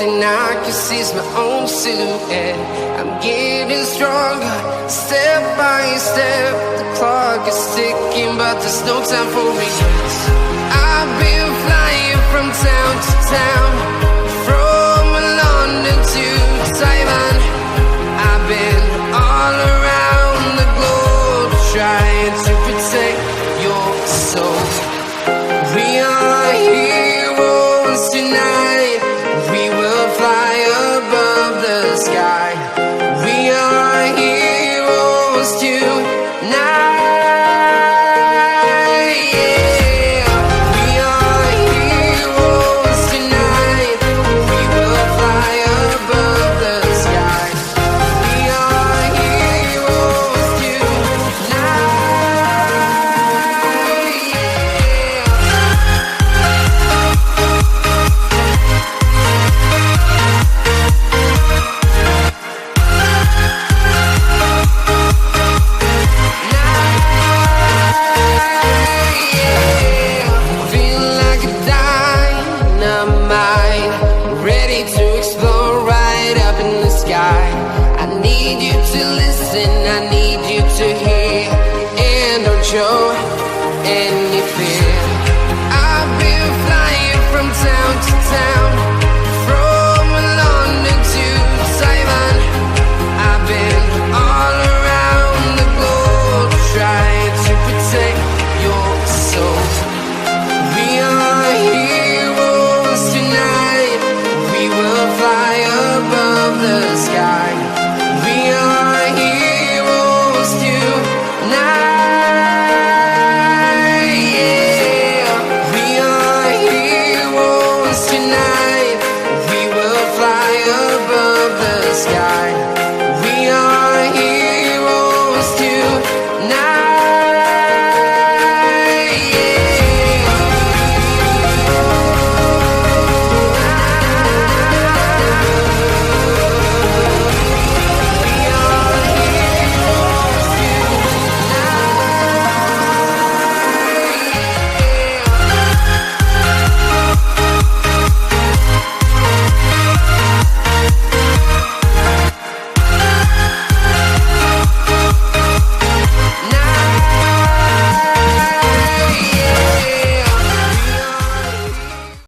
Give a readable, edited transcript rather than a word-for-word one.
and I can seize my own silhouette. I'm getting stronger, step by step. The clock is ticking, but there's no time for regrets. I've been flying from town to town, from London to Taiwan. I've been all around the globe, trying to protect your soul. We are heroes tonight. We will fly above the sky. We are heroes tonight. I need you to listen, I need you to hear.